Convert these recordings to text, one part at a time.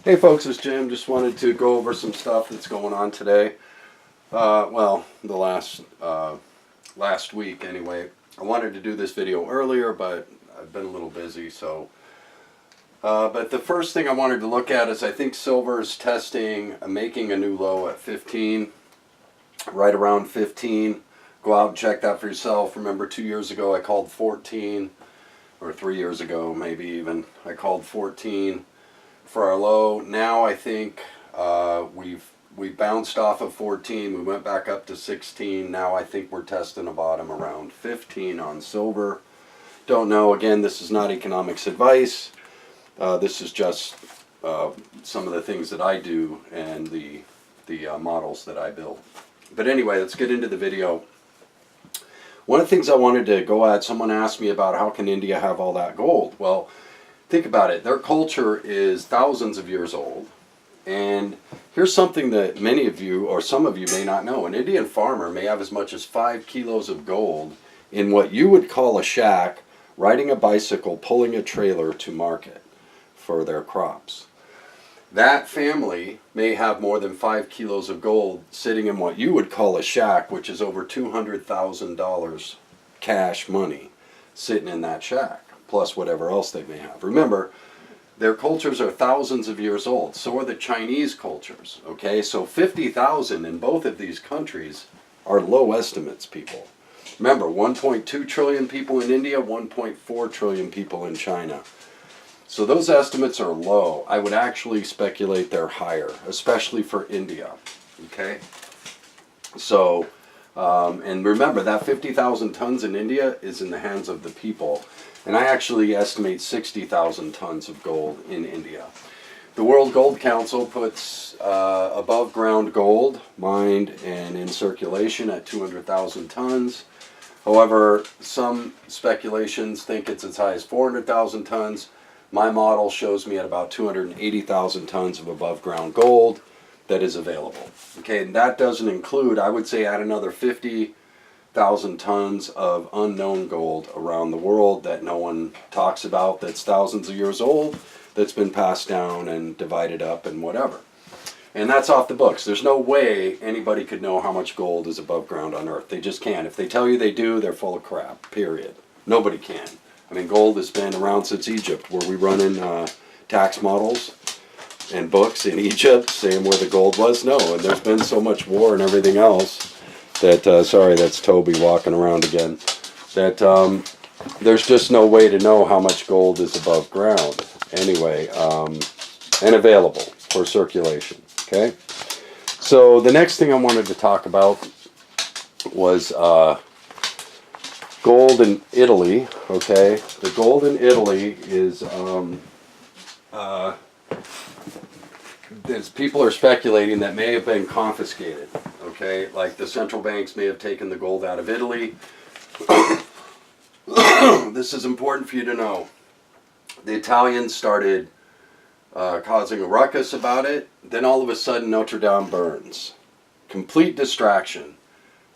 Hey folks, it's Jim. Just wanted to go over some stuff that's going on today. Well, the last week anyway. I wanted to do this video earlier, but I've been a little busy. But the first thing I wanted to look at is I think silver is making a new low at 15, right around 15. Go out and check that for yourself. Remember 2 years ago I called 14, or 3 years ago maybe even, I called 14 for our low. Now I think we bounced off of 14, we went back up to 16. Now I think we're testing a bottom around 15 on silver. Don't know. Again, this is not economics advice. This is just some of the things that I do and the models that I build. But anyway, let's get into the video. One of the things I wanted to go at, someone asked me about how can India have all that gold. Well, think about it. Their culture is thousands of years old. And here's something that many of you, or some of you, may not know. An Indian farmer may have as much as 5 kilos of gold in what you would call a shack, riding a bicycle, pulling a trailer to market for their crops. That family may have more than 5 kilos of gold sitting in what you would call a shack, which is over $200,000 cash money sitting in that shack, plus whatever else they may have. Remember, their cultures are thousands of years old. So are the Chinese cultures. Okay, so 50,000 in both of these countries are low estimates, people. Remember, 1.2 trillion people in India, 1.4 trillion people in China. So those estimates are low. I would actually speculate they're higher, especially for India. Okay, so and remember that 50,000 tons in India is in the hands of the people. And I actually estimate 60,000 tons of gold in India. The World Gold Council puts above ground gold mined and in circulation at 200,000 tons. However, some speculations think it's as high as 400,000 tons. My model shows me at about 280,000 tons of above ground gold that is available. Okay, and that doesn't include, I would say, add another 50,000 tons of unknown gold around the world that no one talks about, that's thousands of years old, that's been passed down and divided up and whatever. And that's off the books. There's no way anybody could know how much gold is above ground on Earth. They just can't. If they tell you they do, they're full of crap, period. Nobody can. I mean, gold has been around since Egypt, where we run in tax models and books in Egypt saying where the gold was. No, and there's been so much war and everything else that, sorry, that's Toby walking around again, that there's just no way to know how much gold is above ground anyway, and available for circulation. Okay, so the next thing I wanted to talk about was gold in Italy. Okay, the gold in Italy is people are speculating that may have been confiscated. Okay, like the central banks may have taken the gold out of Italy. This is important for you to know. The Italians started causing a ruckus about it. Then all of a sudden Notre Dame burns. Complete distraction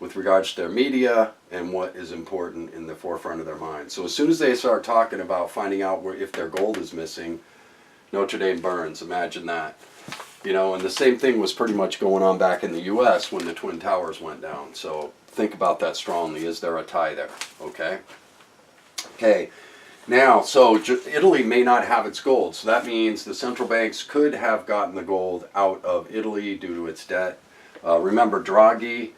with regards to their media and what is important in the forefront of their minds. So as soon as they start talking about finding out if their gold is missing, Notre Dame burns. Imagine that. You know, and the same thing was pretty much going on back in the U.S. when the Twin Towers went down. So think about that strongly. Is there a tie there? Okay. Okay. Now, so Italy may not have its gold. So that means the central banks could have gotten the gold out of Italy due to its debt. Remember, Draghi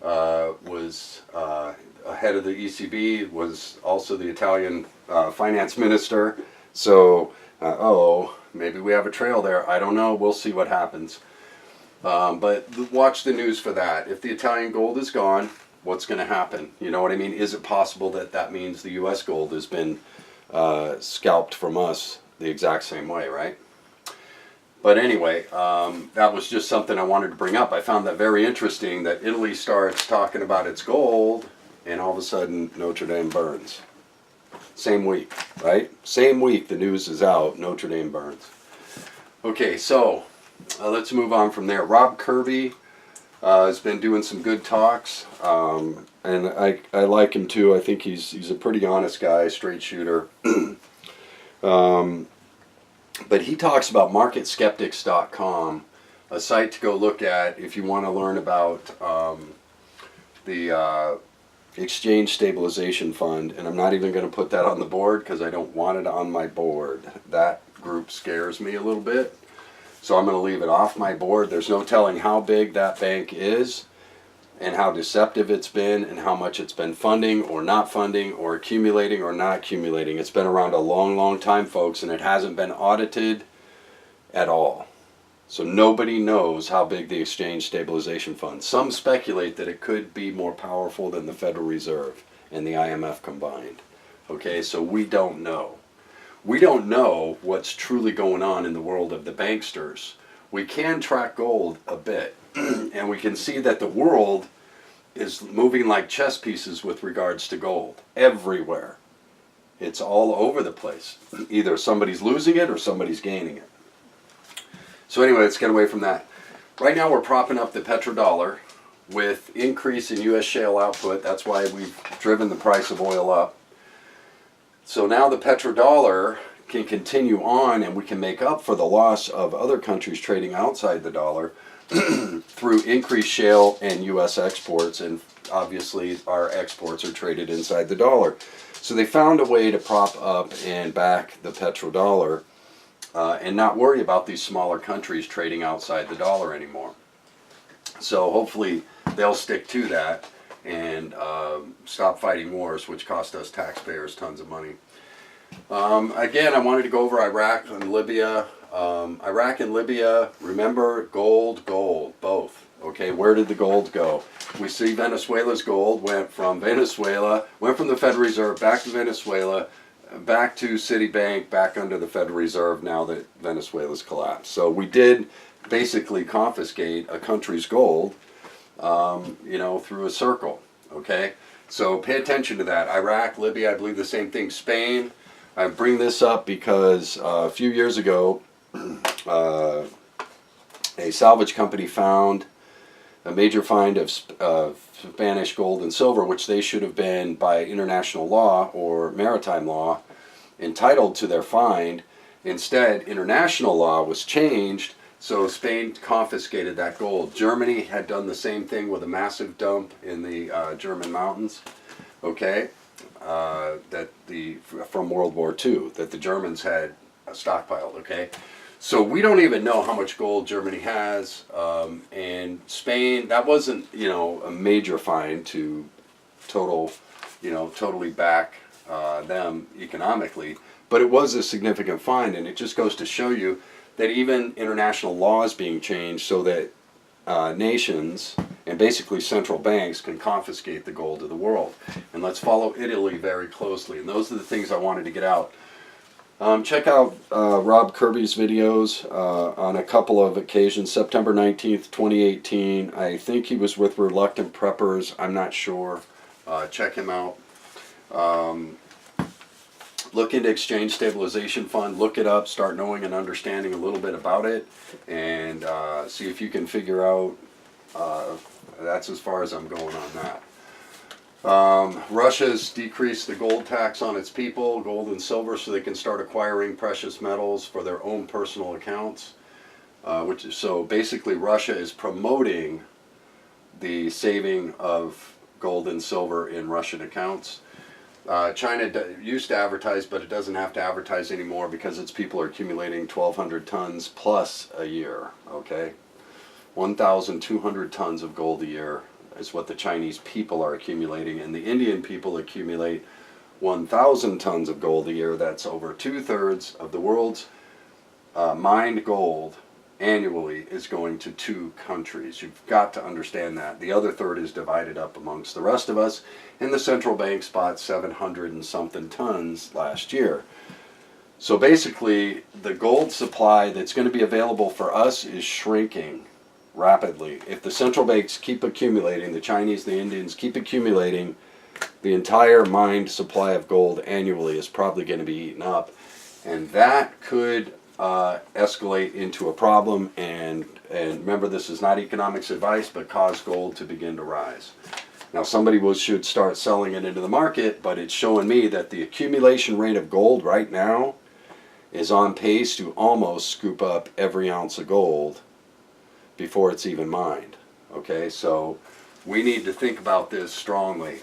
was head of the ECB, was also the Italian finance minister. So, maybe we have a trail there. I don't know. We'll see what happens. But watch the news for that. If the Italian gold is gone, what's going to happen? You know what I mean? Is it possible that that means the U.S. gold has been scalped from us the exact same way, right? But anyway, that was just something I wanted to bring up. I found that very interesting that Italy starts talking about its gold, and all of a sudden Notre Dame burns. Same week, right? Same week the news is out, Notre Dame burns. Okay, so let's move on from there. Rob Kirby has been doing some good talks, and I like him too. I think he's a pretty honest guy, straight shooter. But he talks about marketskeptics.com, a site to go look at if you want to learn about the Exchange Stabilization Fund. And I'm not even going to put that on the board because I don't want it on my board. That group scares me a little bit. So I'm going to leave it off my board. There's no telling how big that bank is and how deceptive it's been and how much it's been funding or not funding or accumulating or not accumulating. It's been around a long, long time, folks, and it hasn't been audited at all. So nobody knows how big the Exchange Stabilization Fund. Some speculate that it could be more powerful than the Federal Reserve and the IMF combined. Okay, so we don't know. We don't know what's truly going on in the world of the banksters. We can track gold a bit, and we can see that the world is moving like chess pieces with regards to gold everywhere. It's all over the place. Either somebody's losing it or somebody's gaining it. So anyway, let's get away from that. Right now we're propping up the petrodollar with increase in U.S. shale output. That's why we've driven the price of oil up. So now the petrodollar can continue on, and we can make up for the loss of other countries trading outside the dollar through increased shale and U.S. exports, and obviously our exports are traded inside the dollar. So they found a way to prop up and back the petrodollar and not worry about these smaller countries trading outside the dollar anymore. So hopefully they'll stick to that and stop fighting wars, which cost us taxpayers tons of money. Again, I wanted to go over Iraq and Libya. Iraq and Libya, remember, gold, both. Okay, where did the gold go? We see Venezuela's gold went from the Federal Reserve, back to Venezuela, back to Citibank, back under the Federal Reserve now that Venezuela's collapsed. So we did basically confiscate a country's gold, through a circle, okay? So pay attention to that. Iraq, Libya, I believe the same thing. Spain. I bring this up because a few years ago, a salvage company found a major find of Spanish gold and silver, which they should have been, by international law or maritime law, entitled to their find. Instead, international law was changed, so Spain confiscated that gold. Germany had done the same thing with a massive dump in the German mountains, okay, from World War II, that the Germans had stockpiled, okay? So we don't even know how much gold Germany has, and Spain, that wasn't, a major find to totally back them economically, but it was a significant find, and it just goes to show you that even international laws being changed so that nations and basically central banks can confiscate the gold of the world. And let's follow Italy very closely, and those are the things I wanted to get out. Check out Rob Kirby's videos on a couple of occasions. September 19th, 2018. I think he was with Reluctant Preppers. I'm not sure. Check him out. Look into Exchange Stabilization Fund. Look it up. Start knowing and understanding a little bit about it. And see if you can figure out. That's as far as I'm going on that. Russia's decreased the gold tax on its people, gold and silver, so they can start acquiring precious metals for their own personal accounts. So basically Russia is promoting the saving of gold and silver in Russian accounts. China used to advertise, but it doesn't have to advertise anymore because its people are accumulating 1,200 tons plus a year, okay? 1,200 tons of gold a year is what the Chinese people are accumulating, and the Indian people accumulate 1,000 tons of gold a year. That's over 2/3 of the world's mined gold annually is going to 2 countries. You've got to understand that. The other third is divided up amongst the rest of us, and the central banks bought 700 and something tons last year. So basically, the gold supply that's going to be available for us is shrinking rapidly. If the central banks keep accumulating, the Chinese, the Indians keep accumulating, the entire mined supply of gold annually is probably going to be eaten up, and that could escalate into a problem, and remember, this is not economics advice, but cause gold to begin to rise. Now somebody should start selling it into the market, but it's showing me that the accumulation rate of gold right now is on pace to almost scoop up every ounce of gold before it's even mined. Okay, so we need to think about this strongly.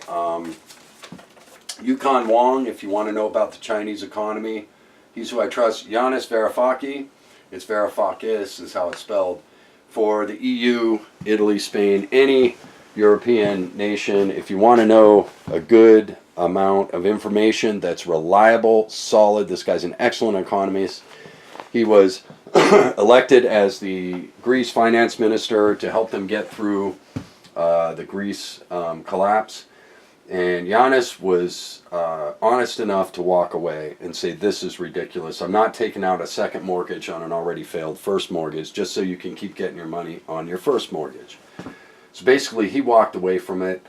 Yukon Wang, if you want to know about the Chinese economy, he's who I trust. Yanis Varoufakis, it's Varoufakis is how it's spelled. For the EU, Italy, Spain, any European nation, if you want to know a good amount of information that's reliable, solid, this guy's an excellent economist. He was elected as the Greece finance minister to help them get through the Greece collapse. And Yanis was honest enough to walk away and say, this is ridiculous. I'm not taking out a second mortgage on an already failed first mortgage just so you can keep getting your money on your first mortgage. So basically, he walked away from it,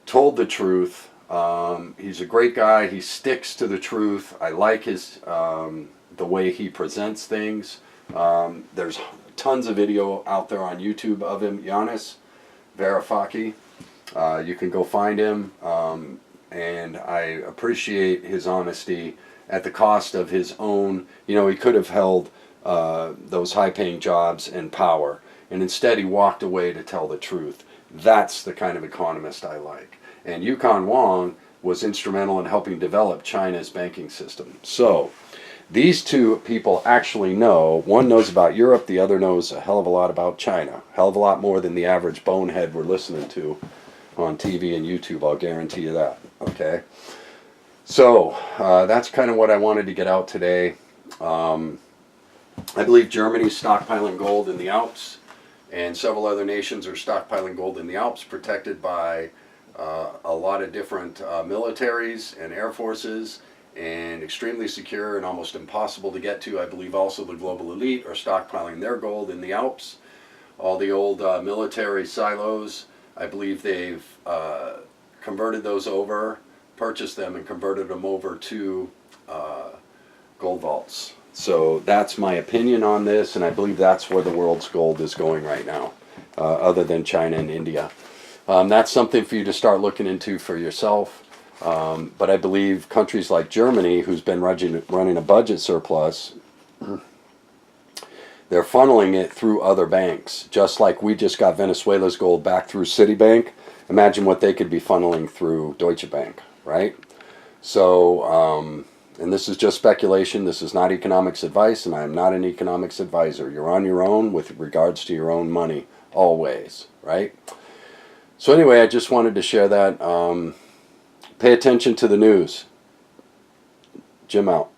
told the truth. He's a great guy. He sticks to the truth. I like his the way he presents things. There's tons of video out there on YouTube of him, Yanis Varoufakis. You can go find him, and I appreciate his honesty at the cost of his own. You know, he could have held those high-paying jobs and power, and instead he walked away to tell the truth. That's the kind of economist I like. And Yukon Wang was instrumental in helping develop China's banking system. So these two people actually know. One knows about Europe, the other knows a hell of a lot about China. Hell of a lot more than the average bonehead we're listening to on TV and YouTube, I'll guarantee you that. Okay, so that's kind of what I wanted to get out today. I believe Germany's stockpiling gold in the Alps, and several other nations are stockpiling gold in the Alps, protected by a lot of different militaries and air forces, and extremely secure and almost impossible to get to. I believe also the global elite are stockpiling their gold in the Alps. All the old military silos, I believe they've converted those over, purchased them and converted them over to gold vaults. So that's my opinion on this, and I believe that's where the world's gold is going right now, other than China and India. That's something for you to start looking into for yourself. But I believe countries like Germany, who's been running a budget surplus, they're funneling it through other banks, just like we just got Venezuela's gold back through Citibank. Imagine what they could be funneling through Deutsche Bank, right? So, and this is just speculation. This is not economics advice, and I am not an economics advisor. You're on your own with regards to your own money, always, right? So anyway, I just wanted to share that. Pay attention to the news. Jim out.